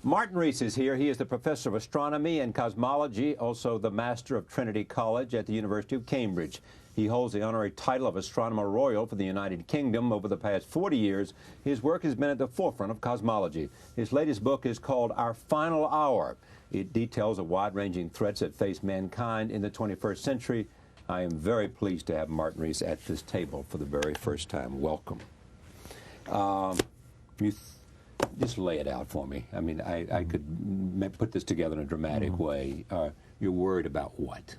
Martin Rees is here. He is the professor of astronomy and cosmology, also the master of Trinity College at the University of Cambridge. He holds the honorary title of Astronomer Royal for the United Kingdom. Over the past 40 years, his work has been at the forefront of cosmology. His latest book is called Our Final Hour. It details the wide-ranging threats that face mankind in the 21st century. I am very pleased to have Martin Rees at this table for the very first time. Welcome. Just lay it out for me. I mean, I could put this together in a dramatic way. You're worried about what?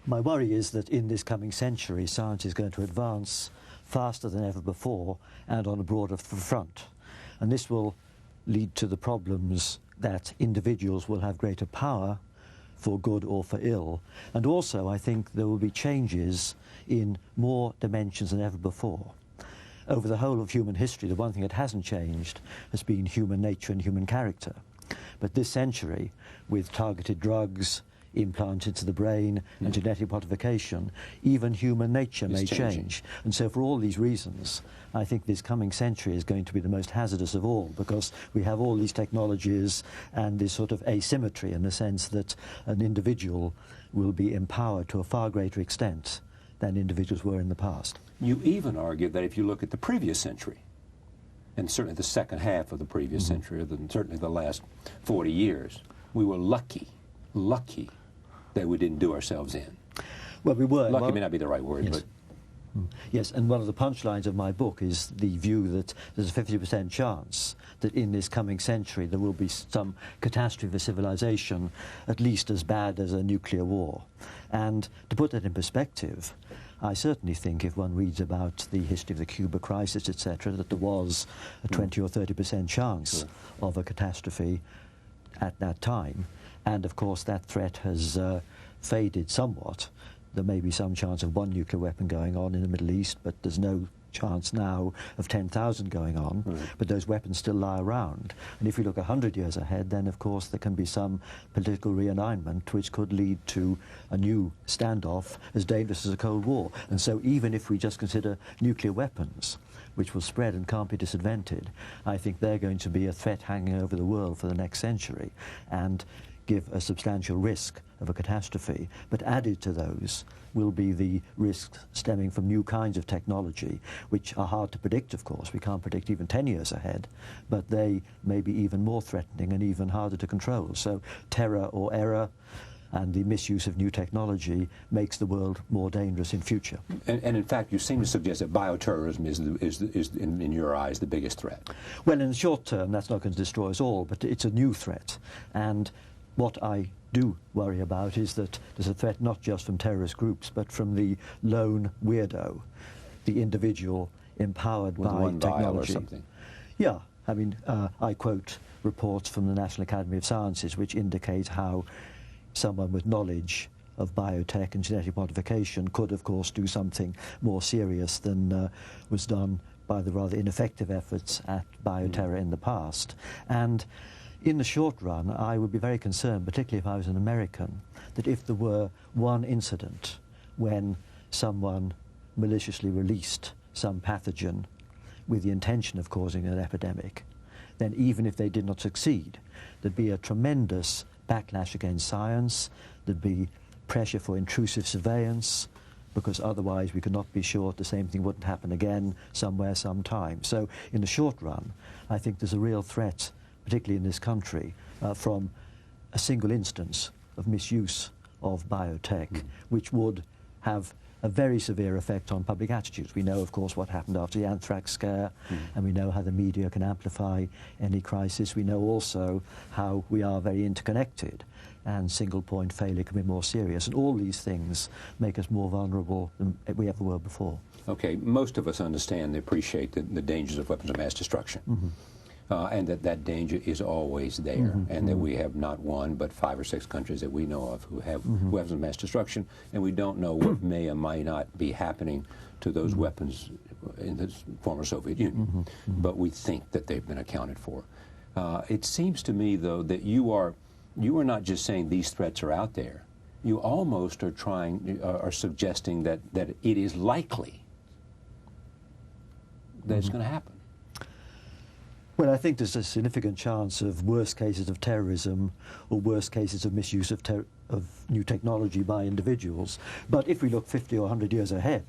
My worry is that in this coming century, science is going to advance faster than ever before and on a broader front. And this will lead to the problems that individuals will have greater power for good or for ill. And also, I think there will be changes in more dimensions than ever before. Over the whole of human history, the one thing that hasn't changed has been human nature and human character. But this century, with targeted drugs, implants into the brain, and genetic modification, even human nature may change. And so for all these reasons, I think this coming century is going to be the most hazardous of all, because we have all these technologies and this sort of asymmetry in the sense that an individual will be empowered to a far greater extent than individuals were in the past. You even argue that if you look at the previous century, and certainly the second half of the previous century, and certainly the last 40 years, we were lucky that we didn't do ourselves in. Well, we were. Lucky may not be the right word, yes. but... Yes, and one of the punchlines of my book is the view that there's a 50% chance that in this coming century there will be some catastrophe for civilization, at least as bad as a nuclear war. And to put that in perspective, I certainly think if one reads about the history of the Cuba crisis, etc., that there was a 20 or 30% chance of a catastrophe at that time. And of course that threat has faded somewhat. There may be some chance of one nuclear weapon going on in the Middle East, but there's no chance now of 10,000 going on. But those weapons still lie around. And if you look 100 years ahead, then of course there can be some political realignment which could lead to a new standoff as dangerous as a Cold War. And so even if we just consider nuclear weapons, which will spread and can't be disadvantaged, I think they're going to be a threat hanging over the world for the next century and give a substantial risk of a catastrophe. But added to those will be the risks stemming from new kinds of technology, which are hard to predict, of course. We can't predict even 10 years ahead, but they may be even more threatening and even harder to control. So terror or error and the misuse of new technology makes the world more dangerous in future. And in fact, you seem to suggest that bioterrorism is in your eyes, the biggest threat. Well, in the short term, that's not going to destroy us all, but it's a new threat. And what I do worry about is that there's a threat not just from terrorist groups, but from the lone weirdo, the individual empowered with by one technology. vial or something. Yeah, I mean, I quote reports from the National Academy of Sciences which indicate how someone with knowledge of biotech and genetic modification could, of course, do something more serious than was done by the rather ineffective efforts at bioterror in the past. And in the short run, I would be very concerned, particularly if I was an American, that if there were one incident when someone maliciously released some pathogen with the intention of causing an epidemic, then even if they did not succeed, there'd be a tremendous backlash against science, there'd be pressure for intrusive surveillance, because otherwise we could not be sure the same thing wouldn't happen again somewhere, sometime. So in the short run, I think there's a real threat, particularly in this country, from a single instance of misuse of biotech, which would have a very severe effect on public attitudes. We know, of course, what happened after the anthrax scare, and we know how the media can amplify any crisis. We know also how we are very interconnected, and single-point failure can be more serious. And all these things make us more vulnerable than we ever were before. Okay, most of us understand and appreciate the dangers of weapons of mass destruction. And that danger is always there, and that we have not one but 5 or 6 countries that we know of who have weapons of mass destruction, and we don't know what may or may not be happening to those weapons in the former Soviet Union, but we think that they've been accounted for. It seems to me, though, that you are not just saying these threats are out there. You almost are suggesting that it is likely that it's going to happen. Well, I think there's a significant chance of worse cases of terrorism or worse cases of misuse of new technology by individuals. But if we look 50 or 100 years ahead,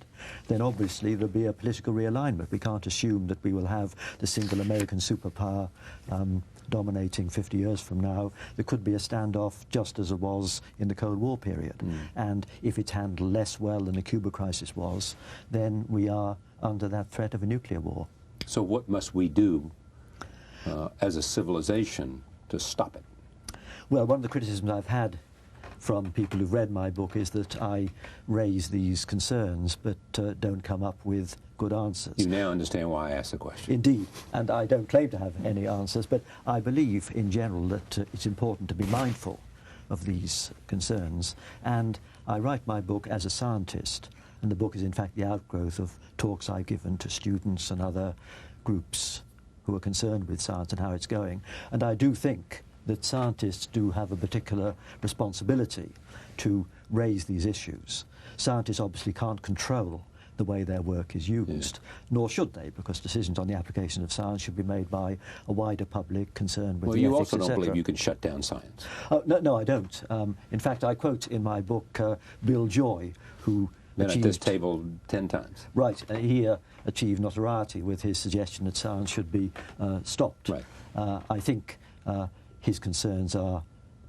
then obviously there'll be a political realignment. We can't assume that we will have the single American superpower dominating 50 years from now. There could be a standoff just as it was in the Cold War period. And if it's handled less well than the Cuba crisis was, then we are under that threat of a nuclear war. So what must we do as a civilization to stop it? Well, one of the criticisms I've had from people who've read my book is that I raise these concerns but don't come up with good answers. You now understand why I asked the question. Indeed, and I don't claim to have any answers, but I believe in general that it's important to be mindful of these concerns. And I write my book as a scientist, and the book is in fact the outgrowth of talks I've given to students and other groups who are concerned with science and how it's going. And I do think that scientists do have a particular responsibility to raise these issues. Scientists obviously can't control the way their work is used, nor should they, because decisions on the application of science should be made by a wider public concerned with the ethics, Well, you also don't etc. believe you can shut down science. No, I don't. In fact, I quote in my book Bill Joy, who Been at this table 10 times. Right. He achieved notoriety with his suggestion that science should be stopped. Right. I think his concerns are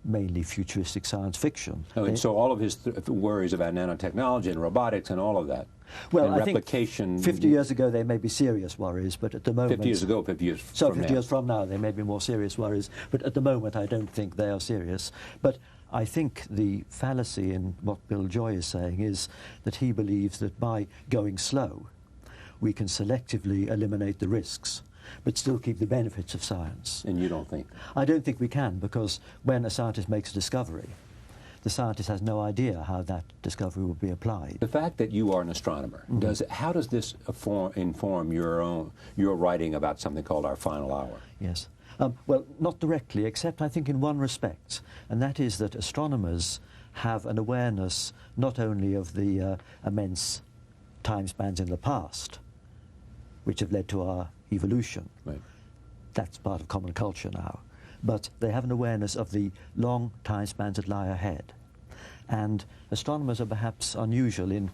mainly futuristic science fiction. Oh, and so all of his worries about nanotechnology and robotics and all of that, well, and I replication... think 50 years ago they may be serious worries, but at the moment... 50 years ago, 50 years so from 50 now. years from now they may be more serious worries, but at the moment I don't think they are serious. But I think the fallacy in what Bill Joy is saying is that he believes that by going slow we can selectively eliminate the risks but still keep the benefits of science. And you don't think? I don't think we can, because when a scientist makes a discovery, the scientist has no idea how that discovery will be applied. The fact that you are an astronomer, how does this inform your writing about something called Our Final Hour? Yes. Well, not directly, except I think in one respect, and that is that astronomers have an awareness not only of the immense time spans in the past, which have led to our evolution. Right. That's part of common culture now. But they have an awareness of the long time spans that lie ahead. And astronomers are perhaps unusual in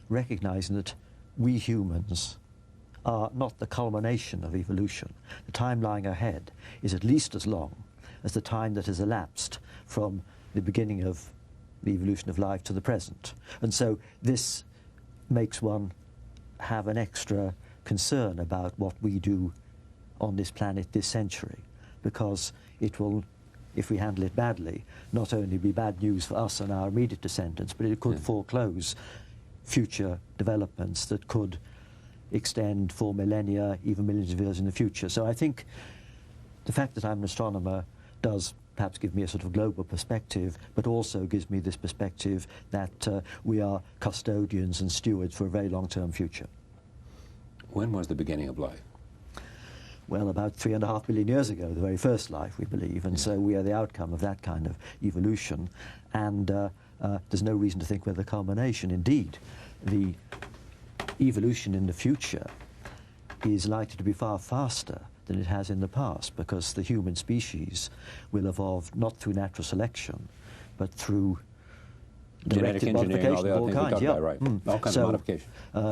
recognizing that we humans are not the culmination of evolution. The time lying ahead is at least as long as the time that has elapsed from the beginning of the evolution of life to the present. And so this makes one have an extra concern about what we do on this planet this century, because it will, if we handle it badly, not only be bad news for us and our immediate descendants, but it could foreclose future developments that could extend for millennia, even millions of years in the future. So I think the fact that I'm an astronomer does perhaps give me a sort of global perspective, but also gives me this perspective that we are custodians and stewards for a very long-term future. When was the beginning of life? Well, about 3.5 billion years ago, the very first life, we believe, and so we are the outcome of that kind of evolution, and there's no reason to think we're the culmination. Indeed, the evolution in the future is likely to be far faster than it has in the past, because the human species will evolve not through natural selection, but through genetic engineering, all the other things we talked about, right? All kinds of modification.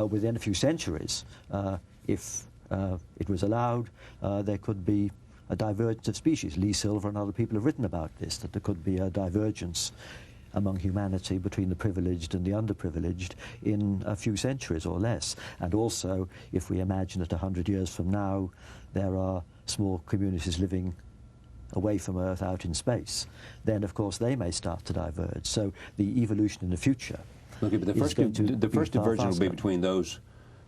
Within a few centuries, if it was allowed, there could be a divergence of species. Lee Silver and other people have written about this, that there could be a divergence among humanity between the privileged and the underprivileged in a few centuries or less. And also, if we imagine that 100 years from now there are small communities living away from Earth out in space, then of course they may start to diverge. So the evolution in the future but the first divergence will be between those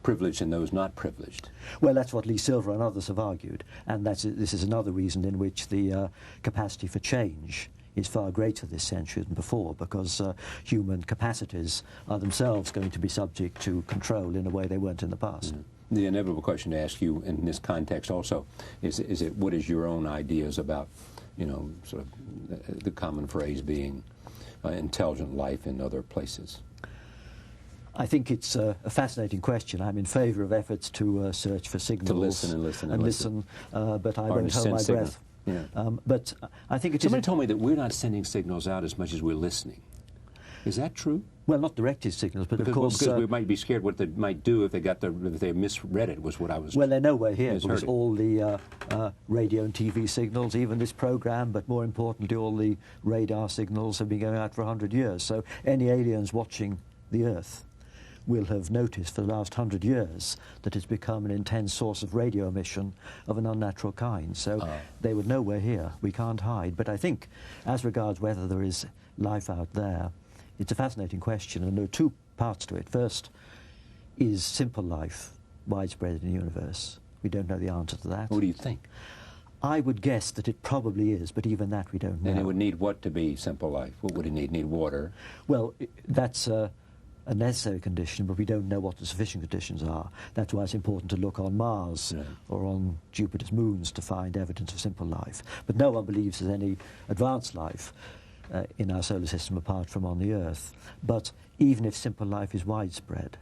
privileged and those not privileged. Well, that's what Lee Silver and others have argued, and this is another reason in which the capacity for change is far greater this century than before, because human capacities are themselves going to be subject to control in a way they weren't in the past. The inevitable question to ask you in this context also is what is your own ideas about, sort of the common phrase being intelligent life in other places? I think it's a fascinating question. I'm in favour of efforts to search for signals. To listen and listen and listen. But I Or won't to hold send my signals. breath. Yeah. But I think it is... Somebody told me that we're not sending signals out as much as we're listening. Is that true? Well, not directed signals, but Because, of course... because we might be scared what they might do if they misread it, was what I was... Well, they know we're here misheard because it. all the radio and TV signals, even this program, but more importantly, all the radar signals have been going out for 100 years. So any aliens watching the Earth will have noticed for the last 100 years that it's become an intense source of radio emission of an unnatural kind. So they would know we're here. We can't hide. But I think, as regards whether there is life out there, it's a fascinating question, and there are two parts to it. First, is simple life widespread in the universe? We don't know the answer to that. What do you think? I would guess that it probably is, but even that we don't know. And it would need what to be simple life? What would it need? Need water? Well, that's a necessary condition, but we don't know what the sufficient conditions are. That's why it's important to look on Mars or on Jupiter's moons to find evidence of simple life. But no one believes there's any advanced life in our solar system apart from on the Earth. But even if simple life is widespread,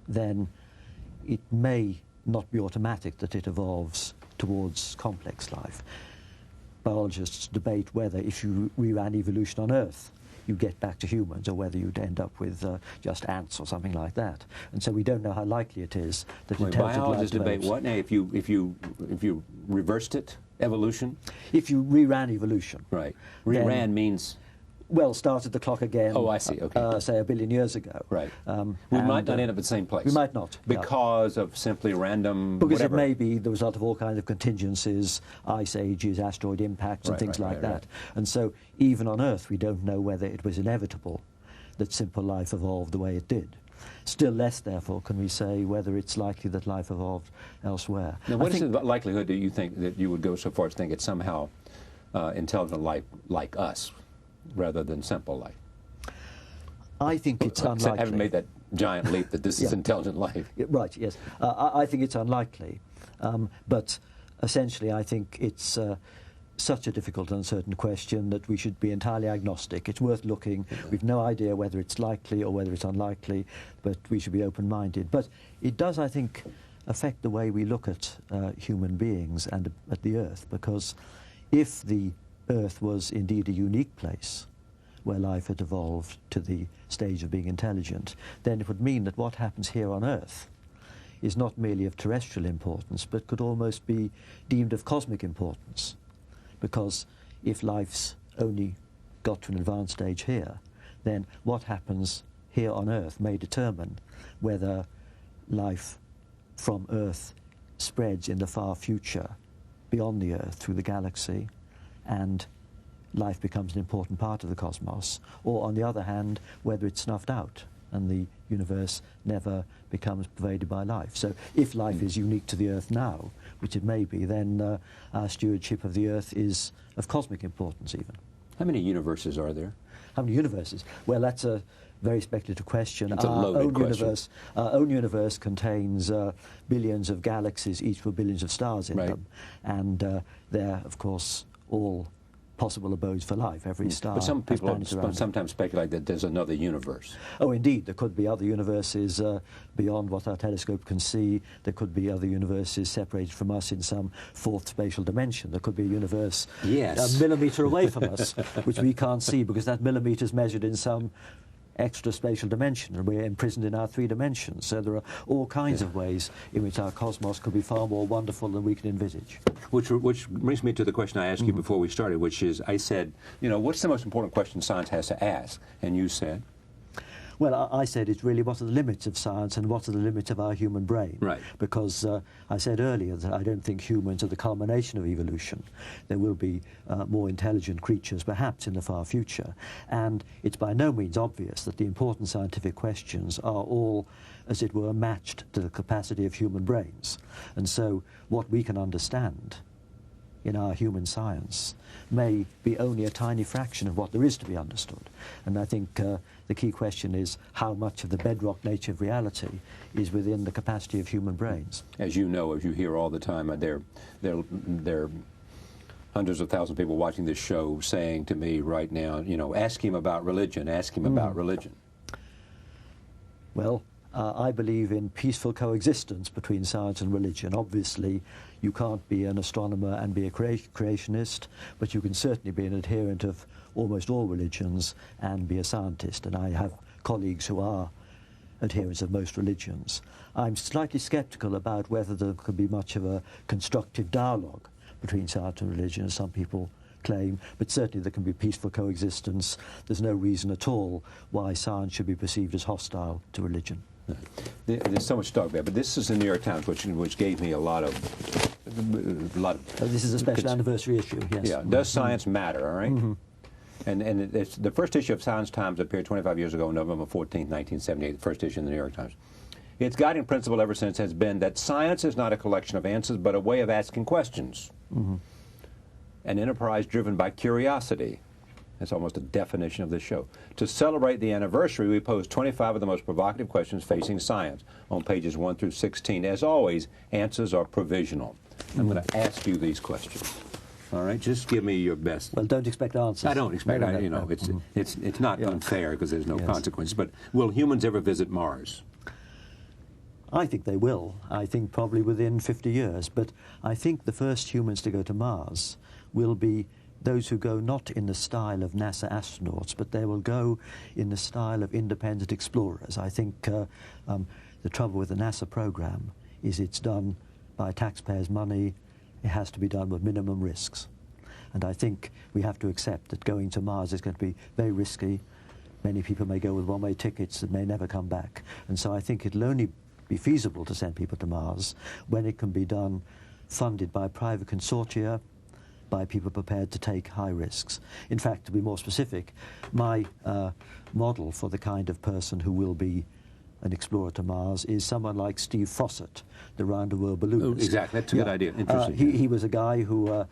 then it may not be automatic that it evolves towards complex life. Biologists debate whether if you reran evolution on Earth, you get back to humans, or whether you'd end up with just ants or something like that. And so we don't know how likely it is that intelligent biologists life debate lives. what now? If you reversed it, evolution? If you reran evolution. Right. Reran means... Well, started the clock again. Oh, I see. Okay. Say 1 billion years ago. Right. We might not end up at the same place. We might not. Because of simply random Because whatever. it may be the result of all kinds of contingencies, ice ages, asteroid impacts, and things like that. And so even on Earth, we don't know whether it was inevitable that simple life evolved the way it did. Still less, therefore, can we say whether it's likely that life evolved elsewhere. Now, what is the likelihood do you think that you would go so far as to think it's somehow intelligent life like us, rather than simple life? I think it's unlikely. I haven't made that giant leap that this is intelligent life. Right, yes. I think it's unlikely. But essentially, I think it's such a difficult and uncertain question that we should be entirely agnostic. It's worth looking. We've no idea whether it's likely or whether it's unlikely, but we should be open-minded. But it does, I think, affect the way we look at human beings and at the Earth, because if the Earth was indeed a unique place where life had evolved to the stage of being intelligent, then it would mean that what happens here on Earth is not merely of terrestrial importance, but could almost be deemed of cosmic importance. Because if life's only got to an advanced stage here, then what happens here on Earth may determine whether life from Earth spreads in the far future beyond the Earth through the galaxy, and life becomes an important part of the cosmos, or on the other hand, whether it's snuffed out and the universe never becomes pervaded by life. So if life is unique to the Earth now, which it may be, then our stewardship of the Earth is of cosmic importance even. How many universes are there? How many universes? Well, that's a very speculative question. It's a loaded question. Our own universe contains billions of galaxies, each with billions of stars in them. And they're, of course, all possible abodes for life. Every star. But some people sometimes speculate that there's another universe. Oh, indeed. There could be other universes beyond what our telescope can see. There could be other universes separated from us in some fourth spatial dimension. There could be a universe a millimetre away from us, which we can't see because that millimetre is measured in some extra spatial dimension, and we're imprisoned in our 3 dimensions. So there are all kinds of ways in which our cosmos could be far more wonderful than we can envisage. Which brings me to the question I asked you before we started, which is, I said, you know, what's the most important question science has to ask? And you said? Well, I said it's really what are the limits of science and what are the limits of our human brain. Right. Because I said earlier that I don't think humans are the culmination of evolution. There will be more intelligent creatures perhaps in the far future. And it's by no means obvious that the important scientific questions are all, as it were, matched to the capacity of human brains. And so what we can understand in our human science may be only a tiny fraction of what there is to be understood. And I think the key question is how much of the bedrock nature of reality is within the capacity of human brains. As you know, as you hear all the time, there are hundreds of thousands of people watching this show saying to me right now, you know, ask him about religion, ask him about religion. Well, I believe in peaceful coexistence between science and religion. Obviously, you can't be an astronomer and be a creationist, but you can certainly be an adherent of almost all religions and be a scientist. And I have colleagues who are adherents of most religions. I'm slightly sceptical about whether there could be much of a constructive dialogue between science and religion, as some people claim, but certainly there can be peaceful coexistence. There's no reason at all why science should be perceived as hostile to religion. There's so much to talk about, but this is the New York Times, which gave me a lot of. This is a special anniversary issue. Yes. Yeah. Does science matter? All right. And it's the first issue of Science Times appeared 25 years ago, November 14th, 1978. The first issue in the New York Times. Its guiding principle ever since has been that science is not a collection of answers, but a way of asking questions. An enterprise driven by curiosity. That's almost a definition of this show. To celebrate the anniversary, we pose 25 of the most provocative questions facing science on pages 1 through 16. As always, answers are provisional. I'm going to ask you these questions. All right, just give me your best. Well, don't expect answers. I don't expect. It's not unfair because there's no consequences. But will humans ever visit Mars? I think they will. I think probably within 50 years. But I think the first humans to go to Mars will be those who go not in the style of NASA astronauts, but they will go in the style of independent explorers. I think the trouble with the NASA program is it's done by taxpayers' money. It has to be done with minimum risks. And I think we have to accept that going to Mars is going to be very risky. Many people may go with one-way tickets that may never come back. And so I think it'll only be feasible to send people to Mars when it can be done funded by private consortia, by people prepared to take high risks. In fact, to be more specific, my model for the kind of person who will be an explorer to Mars is someone like Steve Fossett, the round-the-world balloonist. Oh, exactly. That's a good idea. Interesting. He was a guy who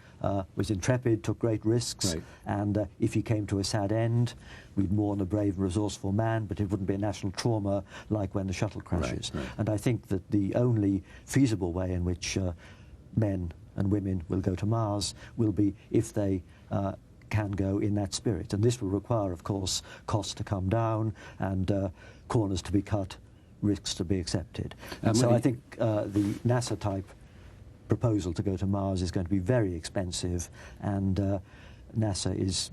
was intrepid, took great risks, and if he came to a sad end, we'd mourn a brave and resourceful man, but it wouldn't be a national trauma like when the shuttle crashes. And I think that the only feasible way in which men and women will go to Mars will be if they can go in that spirit. And this will require, of course, costs to come down and corners to be cut, risks to be accepted. And so I think the NASA-type proposal to go to Mars is going to be very expensive, and NASA is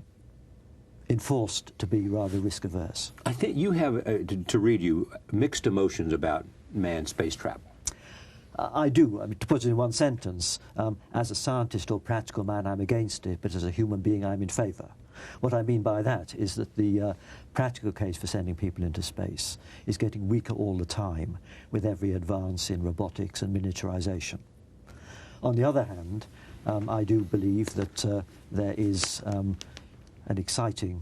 enforced to be rather risk-averse. I think you have, to read you, mixed emotions about manned space travel. I do. I mean, to put it in one sentence, as a scientist or practical man, I'm against it, but as a human being, I'm in favour. What I mean by that is that the practical case for sending people into space is getting weaker all the time with every advance in robotics and miniaturization. On the other hand, I do believe that there is an exciting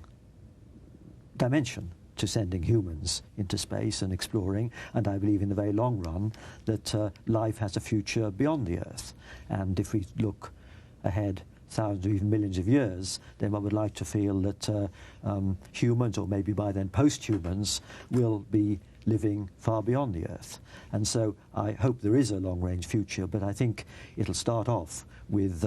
dimension to sending humans into space and exploring, and I believe in the very long run that life has a future beyond the Earth. And if we look ahead thousands or even millions of years, then one would like to feel that humans, or maybe by then post-humans, will be living far beyond the Earth. And so I hope there is a long-range future, but I think it'll start off with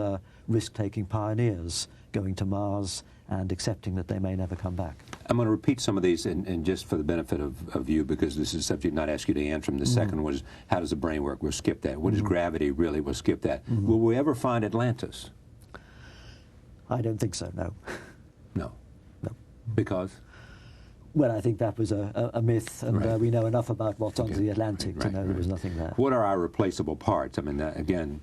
risk-taking pioneers going to Mars and accepting that they may never come back. I'm going to repeat some of these, and just for the benefit of you, because this is a subject not ask you to answer them. The second was, how does the brain work? We'll skip that. What is gravity really? We'll skip that. Will we ever find Atlantis? I don't think so, no. No. No. Because? Well, I think that was a myth, and we know enough about what's under the Atlantic to know there was nothing there. What are our replaceable parts? I mean, again,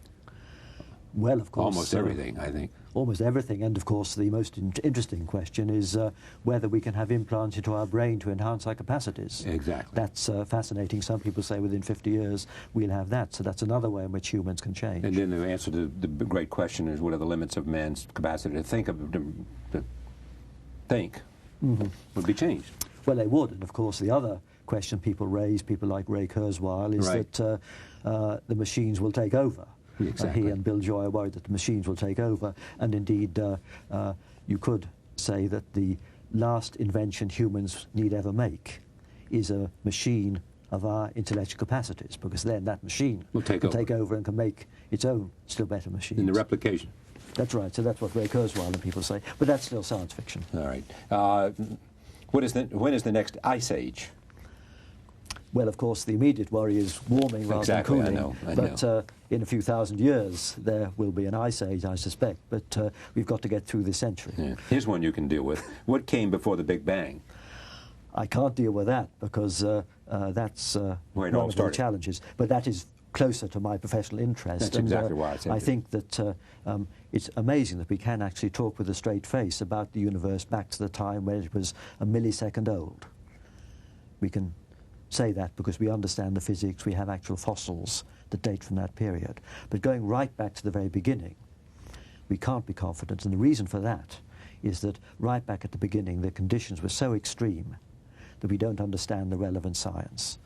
well, of course, almost everything, I think. Almost everything, and of course the most interesting question is whether we can have implants into our brain to enhance our capacities. Exactly. That's fascinating. Some people say within 50 years we'll have that, so that's another way in which humans can change. And then the answer to the great question is, what are the limits of man's capacity to think would be changed? Well, they would, and of course the other question people raise, people like Ray Kurzweil, is that the machines will take over. Exactly. He and Bill Joy are worried that the machines will take over, and indeed you could say that the last invention humans need ever make is a machine of our intellectual capacities, because then that machine will take over and can make its own still better machines. In the replication. That's right, so that's what Ray Kurzweil and people say, but that's still science fiction. All right. When is the next ice age? Well, of course, the immediate worry is warming rather than cooling. I know. But in a few thousand years, there will be an ice age, I suspect. But we've got to get through this century. Yeah. Here's one you can deal with. What came before the Big Bang? I can't deal with that because that's Where it one all of started. the challenges. But that is closer to my professional interest. That's exactly why I said I think that it's amazing that we can actually talk with a straight face about the universe back to the time when it was a millisecond old. We can say that because we understand the physics, we have actual fossils that date from that period. But going right back to the very beginning, we can't be confident, and the reason for that is that right back at the beginning the conditions were so extreme that we don't understand the relevant science.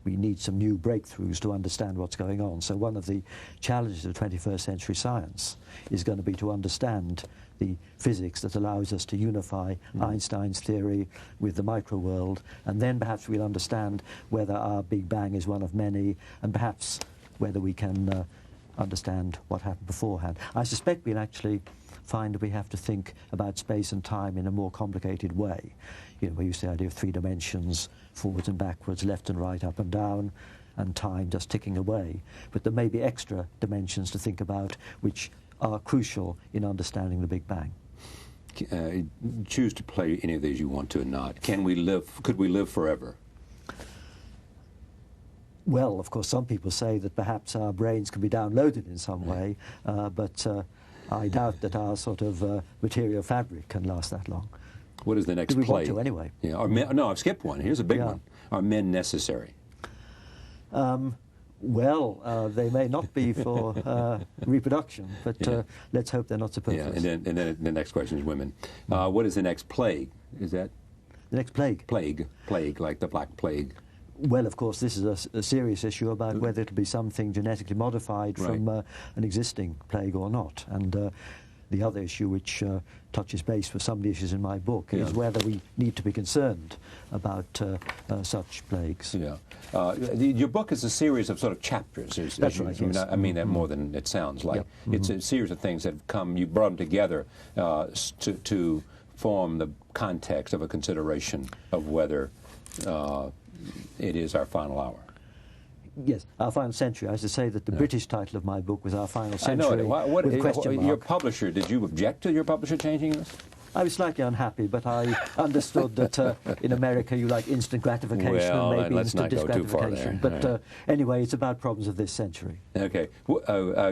We need some new breakthroughs to understand what's going on. So one of the challenges of 21st century science is going to be to understand the physics that allows us to unify Einstein's theory with the micro world, and then perhaps we'll understand whether our Big Bang is one of many, and perhaps whether we can understand what happened beforehand. I suspect we'll actually find that we have to think about space and time in a more complicated way. You know, we use the idea of 3 dimensions, forwards and backwards, left and right, up and down, and time just ticking away. But there may be extra dimensions to think about which are crucial in understanding the Big Bang. Choose to play any of these you want to or not. Can we live? Could we live forever? Well, of course, some people say that perhaps our brains can be downloaded in some way, but I doubt that our sort of material fabric can last that long. What is the next Do we play? want to anyway? Yeah. No, I've skipped one. Here's a big one. Are men necessary? Well, they may not be for reproduction, but let's hope they're not superfluous. Yeah, and then the next question is women. What is the next plague? Is that The next plague? Plague, like the Black Plague. Well, of course, this is a serious issue about whether it'll be something genetically modified from an existing plague or not. And the other issue, which touches base with some of the issues in my book, is whether we need to be concerned about such plagues. Yeah. Your book is a series of sort of chapters. That's right, yes. I mean that more than it sounds like. It's a series of things that have come, you brought them together to form the context of a consideration of whether it is our final hour. Yes, Our Final Century. I was to say that the British title of my book was Our Final I know Century it. with a question mark. Your publisher, did you object to your publisher changing this? I was slightly unhappy, but I understood that in America you like instant gratification Well, and maybe let's instant not go too far disgratification. there. But anyway, it's about problems of this century. Okay.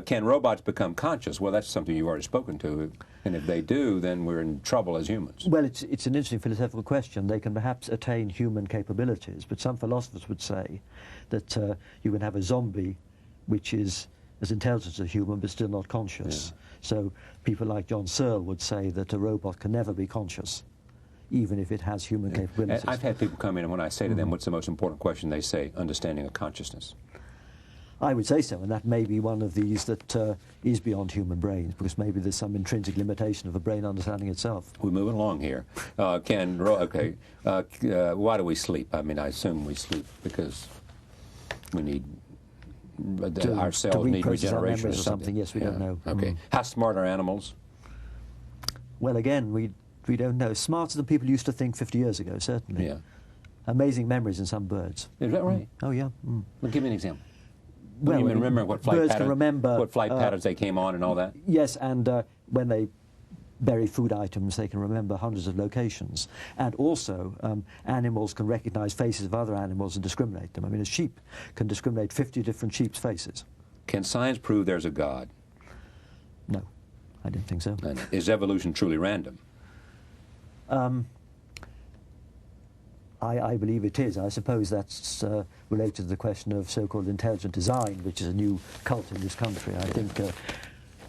Can robots become conscious? Well, that's something you've already spoken to. And if they do, then we're in trouble as humans. Well, it's an interesting philosophical question. They can perhaps attain human capabilities, but some philosophers would say that you can have a zombie which is as intelligent as a human but still not conscious. Yeah. So people like John Searle would say that a robot can never be conscious, even if it has human capabilities. I've had people come in, and when I say to them, what's the most important question, they say, understanding of consciousness. I would say so, and that may be one of these that is beyond human brains, because maybe there's some intrinsic limitation of the brain understanding itself. We're moving along here. Why do we sleep? I mean, I assume we sleep because we need... our cells need regeneration or something. Yes, we don't know. Okay. How smart are animals? Well, again, we don't know. Smarter than people used to think 50 years ago, certainly. Yeah. Amazing memories in some birds. Is that right? Oh, yeah. Well, give me an example. Well, you remember what flight birds patterns, can remember what flight patterns they came on and all that? Yes, and when they bury food items, they can remember hundreds of locations. And also, animals can recognize faces of other animals and discriminate them. I mean, a sheep can discriminate 50 different sheep's faces. Can science prove there's a God? No, I don't think so. And is evolution truly random? I believe it is. I suppose that's related to the question of so-called intelligent design, which is a new cult in this country. I think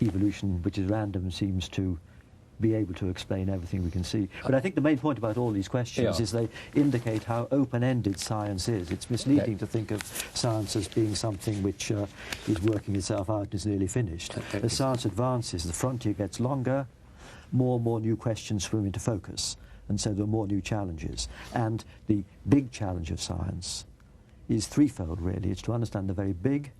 evolution, which is random, seems to be able to explain everything we can see. But I think the main point about all these questions is they indicate how open-ended science is. It's misleading to think of science as being something which is working itself out and is nearly finished. As science advances, the frontier gets longer, more and more new questions swim into focus, and so there are more new challenges. And the big challenge of science is threefold, really. It's to understand the very big,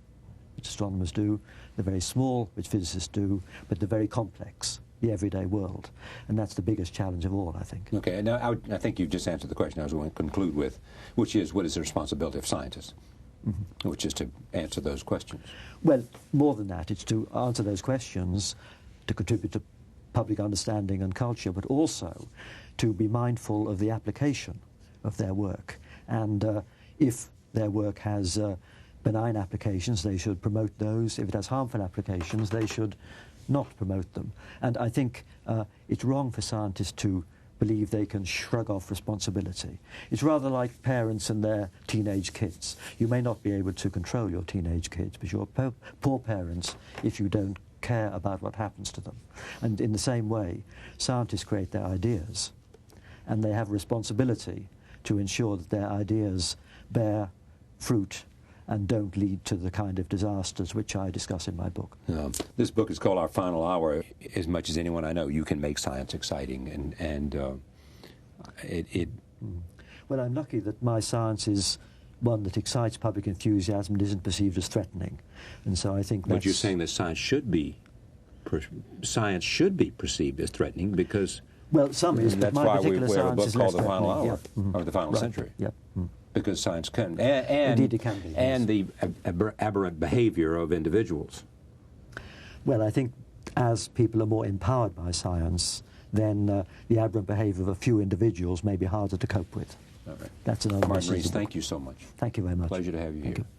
which astronomers do, the very small, which physicists do, but the very complex, the everyday world. And that's the biggest challenge of all, I think. Okay, now I think you've just answered the question I was going to conclude with, which is, what is the responsibility of scientists? Which is to answer those questions. Well, more than that, it's to answer those questions, to contribute to public understanding and culture, but also to be mindful of the application of their work. And if their work has benign applications, they should promote those. If it has harmful applications, they should not promote them. And I think it's wrong for scientists to believe they can shrug off responsibility. It's rather like parents and their teenage kids. You may not be able to control your teenage kids, but you're poor parents if you don't care about what happens to them. And in the same way, scientists create their ideas, and they have a responsibility to ensure that their ideas bear fruit and don't lead to the kind of disasters which I discuss in my book. This book is called Our Final Hour. As much as anyone I know, you can make science exciting, and Well, I'm lucky that my science is one that excites public enthusiasm and isn't perceived as threatening. And so I think that's... But you're saying that science should be perceived as threatening because... Well, some is, but that's my why particular we have a science book is called less The Final threatening. Hour, Yeah. or The Final Right. Century. Yeah. Because science can, and Indeed it can be, yes. and the aberrant behavior of individuals. Well, I think as people are more empowered by science, then the aberrant behavior of a few individuals may be harder to cope with. All right. That's another Martin message. Rees, thank you so much. Thank you very much. Pleasure to have you Thank here. you.